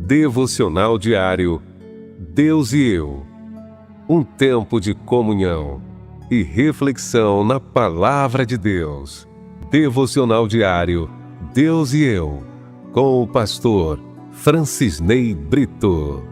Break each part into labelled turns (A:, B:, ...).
A: Devocional diário Deus e eu. Um tempo de comunhão e reflexão na Palavra de Deus. Devocional diário Deus e eu, com o pastor Francisney Brito.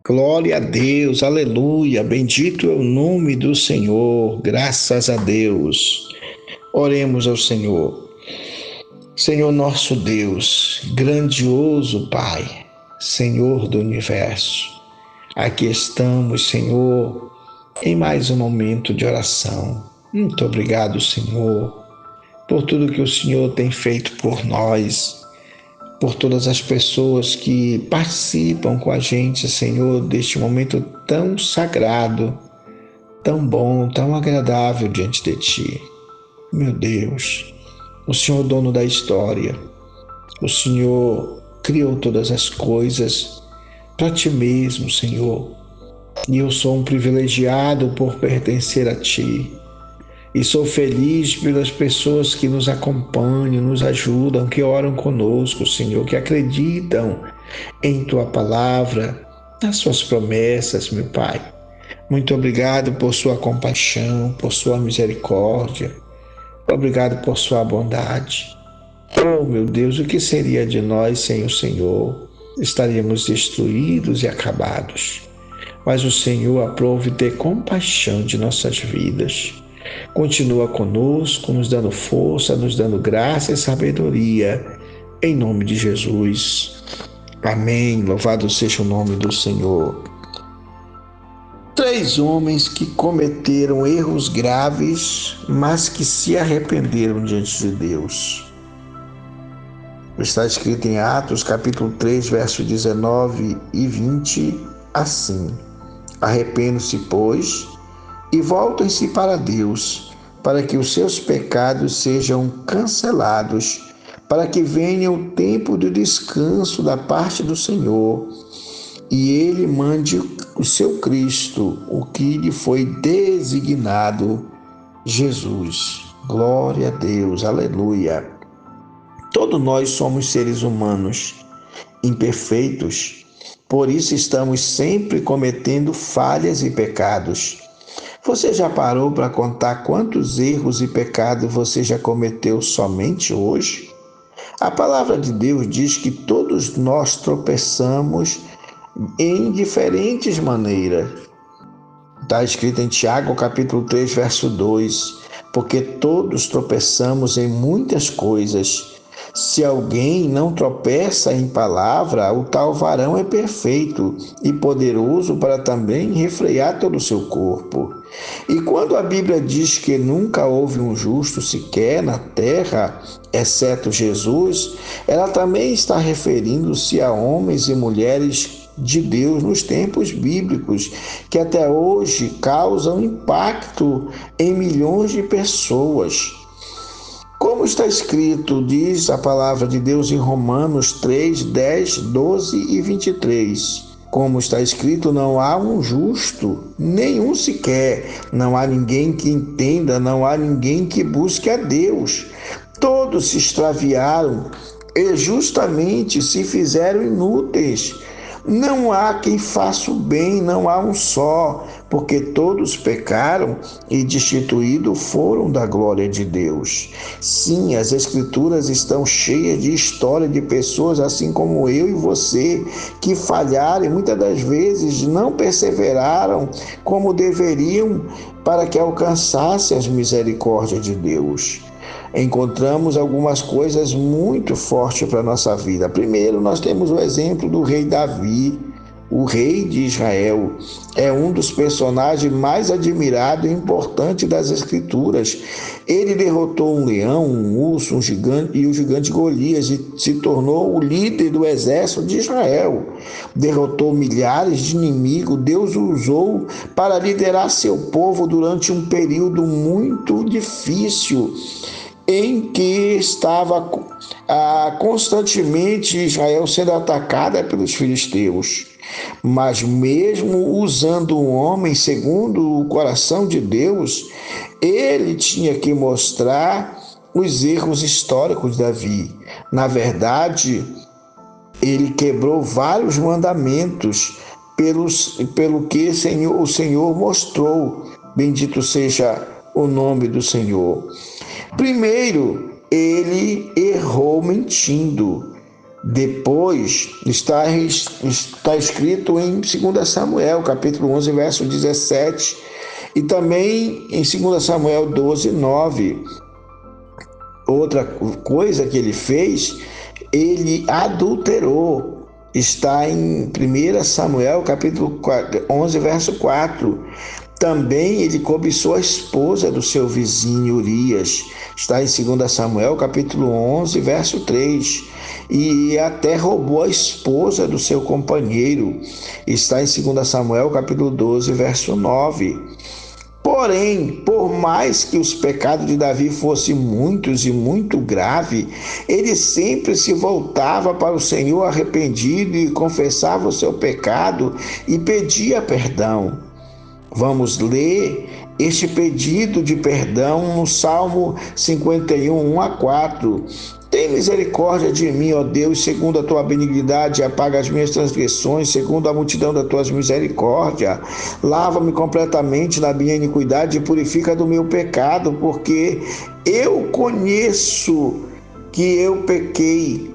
B: Glória a Deus, aleluia, bendito é o nome do Senhor, graças a Deus. Oremos ao Senhor. Senhor nosso Deus, grandioso Pai, Senhor do universo, aqui estamos, Senhor, em mais um momento de oração. Muito obrigado, Senhor, por tudo que o Senhor tem feito por nós, por todas as pessoas que participam com a gente, Senhor, deste momento tão sagrado, tão bom, tão agradável diante de Ti. Meu Deus, o Senhor é o dono da história, o Senhor criou todas as coisas para Ti mesmo, Senhor, e eu sou um privilegiado por pertencer a Ti. E sou feliz pelas pessoas que nos acompanham, nos ajudam, que oram conosco, Senhor, que acreditam em Tua palavra, nas Suas promessas, meu Pai. Muito obrigado por Sua compaixão, por Sua misericórdia. Obrigado por Sua bondade. Oh, meu Deus, o que seria de nós sem o Senhor? Estaríamos destruídos e acabados. Mas o Senhor aprove ter compaixão de nossas vidas. Continua conosco, nos dando força, nos dando graça e sabedoria, em nome de Jesus. Amém. Louvado seja o nome do Senhor. 3 homens que cometeram erros graves, mas que se arrependeram diante de Deus. Está escrito em Atos, capítulo 3, versos 19 e 20, assim: Arrependam-se, pois, e voltem-se para Deus, para que os seus pecados sejam cancelados, para que venha o tempo do descanso da parte do Senhor, e Ele mande o seu Cristo, o que lhe foi designado, Jesus. Glória a Deus, aleluia. Todos nós somos seres humanos, imperfeitos, por isso estamos sempre cometendo falhas e pecados. Você já parou para contar quantos erros e pecados você já cometeu somente hoje? A palavra de Deus diz que todos nós tropeçamos em diferentes maneiras. Está escrito em Tiago, capítulo 3, verso 2, porque todos tropeçamos em muitas coisas. Se alguém não tropeça em palavra, o tal varão é perfeito e poderoso para também refrear todo o seu corpo. E quando a Bíblia diz que nunca houve um justo sequer na terra, exceto Jesus, ela também está referindo-se a homens e mulheres de Deus nos tempos bíblicos, que até hoje causam impacto em milhões de pessoas. Como está escrito, diz a palavra de Deus em Romanos 3, 10, 12 e 23. Como está escrito, não há um justo, nenhum sequer. Não há ninguém que entenda, não há ninguém que busque a Deus. Todos se extraviaram e justamente se fizeram inúteis. Não há quem faça o bem, não há um só, porque todos pecaram e destituídos foram da glória de Deus. Sim, as Escrituras estão cheias de história de pessoas assim como eu e você, que falharam e muitas das vezes não perseveraram como deveriam para que alcançassem as misericórdias de Deus. Encontramos algumas coisas muito fortes para a nossa vida. Primeiro, nós temos o exemplo do rei Davi, o rei de Israel. É um dos personagens mais admirados e importantes das Escrituras. Ele derrotou um leão, um urso, um gigante e o gigante Golias e se tornou o líder do exército de Israel. Derrotou milhares de inimigos. Deus o usou para liderar seu povo durante um período muito difícil, em que estava constantemente Israel sendo atacada pelos filisteus. Mas mesmo usando um homem segundo o coração de Deus, ele tinha que mostrar os erros históricos de Davi. Na verdade, Ele quebrou vários mandamentos pelo que o Senhor mostrou. Bendito seja o nome do Senhor. Primeiro, ele errou mentindo. Depois, está escrito em 2 Samuel, capítulo 11, verso 17, e também em 2 Samuel 12, 9. Outra coisa que ele fez, ele adulterou. Está em 1 Samuel, capítulo 11, verso 4. Também ele cobiçou a esposa do seu vizinho Urias. Está em 2 Samuel, capítulo 11, verso 3. E até roubou a esposa do seu companheiro. Está em 2 Samuel, capítulo 12, verso 9. Porém, por mais que os pecados de Davi fossem muitos e muito graves, ele sempre se voltava para o Senhor arrependido e confessava o seu pecado e pedia perdão. Vamos ler este pedido de perdão no Salmo 51, 1 a 4. Tem misericórdia de mim, ó Deus, segundo a tua benignidade, apaga as minhas transgressões, segundo a multidão das tuas misericórdias. Lava-me completamente na minha iniquidade e purifica do meu pecado, porque eu conheço que eu pequei.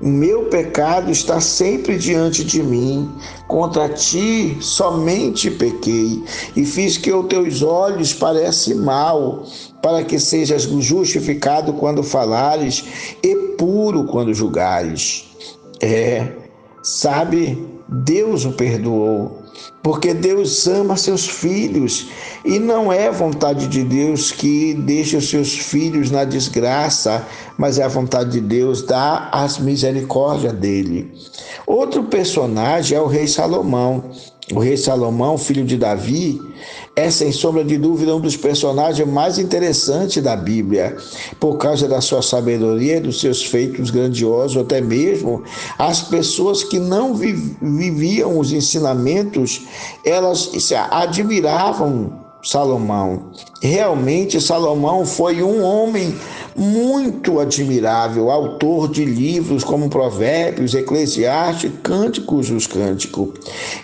B: O meu pecado está sempre diante de mim. Contra ti somente pequei e fiz que os teus olhos parecem mal, para que sejas justificado quando falares e puro quando julgares. Deus o perdoou, porque Deus ama seus filhos e não é vontade de Deus que deixe os seus filhos na desgraça, mas é a vontade de Deus dar as misericórdias dele. Outro personagem é o rei Salomão. O rei Salomão, filho de Davi, é sem sombra de dúvida um dos personagens mais interessantes da Bíblia, por causa da sua sabedoria, dos seus feitos grandiosos, até mesmo as pessoas que não viviam os ensinamentos, elas admiravam Salomão. Realmente, Salomão foi um homem muito admirável, autor de livros como Provérbios, Eclesiastes, Cânticos dos Cânticos.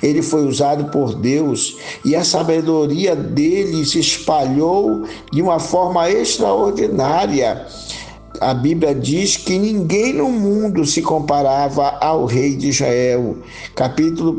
B: Ele foi usado por Deus e a sabedoria dele se espalhou de uma forma extraordinária. A Bíblia diz que ninguém no mundo se comparava ao rei de Israel. Capítulo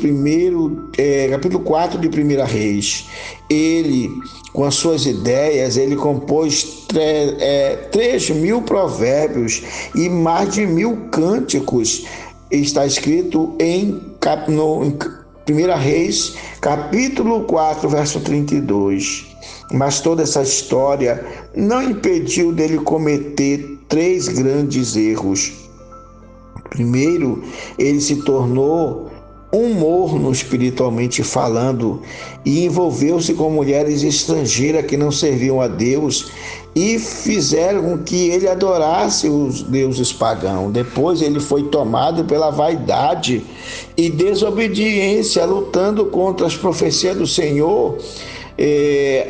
B: 4 de 1 Reis. Ele, com as suas ideias, ele compôs 3.000 provérbios e mais de 1.000 cânticos. Está escrito em 1 Reis, capítulo 4, verso 32. Mas toda essa história não impediu dele cometer 3 grandes erros. Primeiro, ele se tornou um morno espiritualmente falando e envolveu-se com mulheres estrangeiras que não serviam a Deus e fizeram com que ele adorasse os deuses pagãos. Depois ele foi tomado pela vaidade e desobediência, lutando contra as profecias do Senhor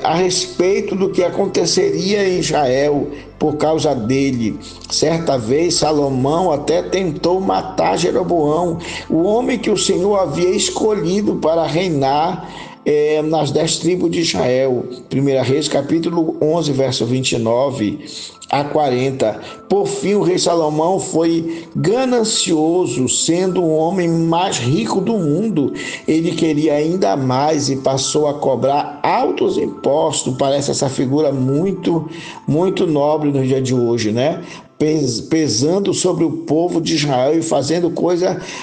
B: a respeito do que aconteceria em Israel por causa dele. Certa vez Salomão até tentou matar Jeroboão, o homem que o Senhor havia escolhido para reinar nas 10 tribos de Israel. 1 Reis, capítulo 11, verso 29 a 40. Por fim, o rei Salomão foi ganancioso, sendo o homem mais rico do mundo. Ele queria ainda mais e passou a cobrar altos impostos. Parece essa figura muito, muito nobre no dia de hoje, né? Pesando sobre o povo de Israel e fazendo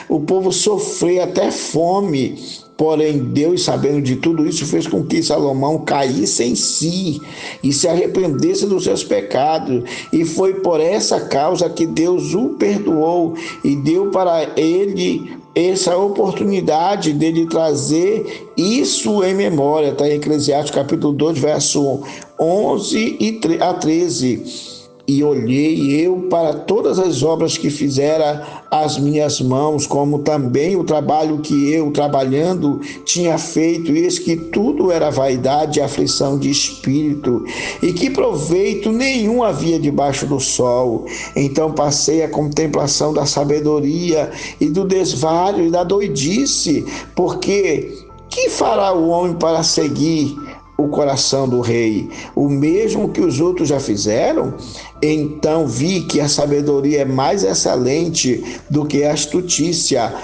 B: o povo sofrer até fome. Porém, Deus, sabendo de tudo isso, fez com que Salomão caísse em si e se arrependesse dos seus pecados. E foi por essa causa que Deus o perdoou e deu para ele essa oportunidade dele trazer isso em memória. Está em Eclesiastes capítulo 2, verso 11 a 13. E olhei eu para todas as obras que fizera as minhas mãos, como também o trabalho que eu, trabalhando, tinha feito, e eis que tudo era vaidade e aflição de espírito, e que proveito nenhum havia debaixo do sol. Então passei a contemplação da sabedoria e do desvario e da doidice, porque que fará o homem para seguir o coração do rei? O mesmo que os outros já fizeram? Então vi que a sabedoria é mais excelente do que a astutícia,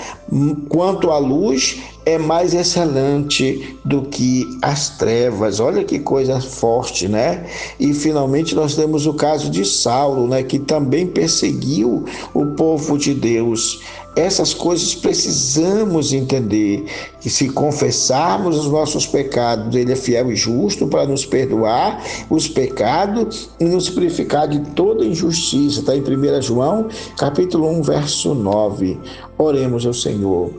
B: quanto a luz é mais excelente do que as trevas. Olha que coisa forte, né? E finalmente nós temos o caso de Saulo, né, que também perseguiu o povo de Deus. Essas coisas precisamos entender, que se confessarmos os nossos pecados, Ele é fiel e justo para nos perdoar os pecados e nos purificar de toda injustiça. Está em 1 João, capítulo 1, verso 9. Oremos ao Senhor.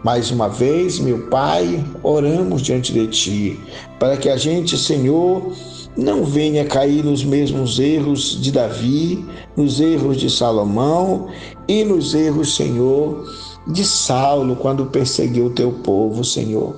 B: Mais uma vez, meu Pai, oramos diante de Ti, para que a gente, Senhor, não venha cair nos mesmos erros de Davi, nos erros de Salomão e nos erros, Senhor, de Saulo, quando perseguiu o Teu povo, Senhor.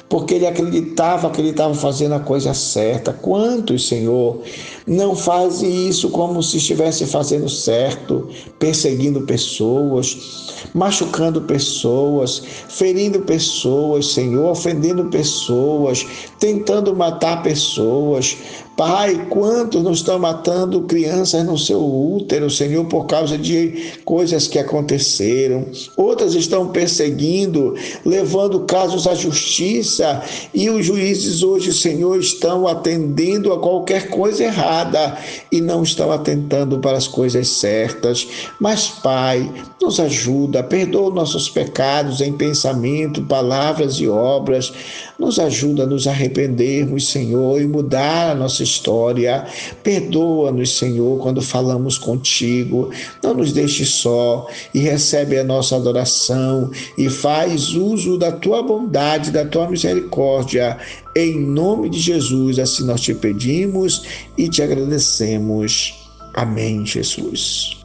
B: Porque ele acreditava que ele estava fazendo a coisa certa. Quantos, Senhor, não fazem isso como se estivesse fazendo certo, perseguindo pessoas, machucando pessoas, ferindo pessoas, Senhor, ofendendo pessoas, tentando matar pessoas. Pai, quantos não estão matando crianças no seu útero, Senhor, por causa de coisas que aconteceram. Outras estão perseguindo, levando casos à justiça, e os juízes hoje, Senhor, estão atendendo a qualquer coisa errada e não estão atentando para as coisas certas. Mas, Pai, nos ajuda, perdoa nossos pecados em pensamento, palavras e obras. Nos ajuda a nos arrependermos, Senhor, e mudar a nossa história. Perdoa-nos, Senhor, quando falamos contigo. Não nos deixe só e recebe a nossa adoração e faz uso da tua bondade, da tua misericórdia. Em nome de Jesus, assim nós te pedimos e te agradecemos. Amém, Jesus.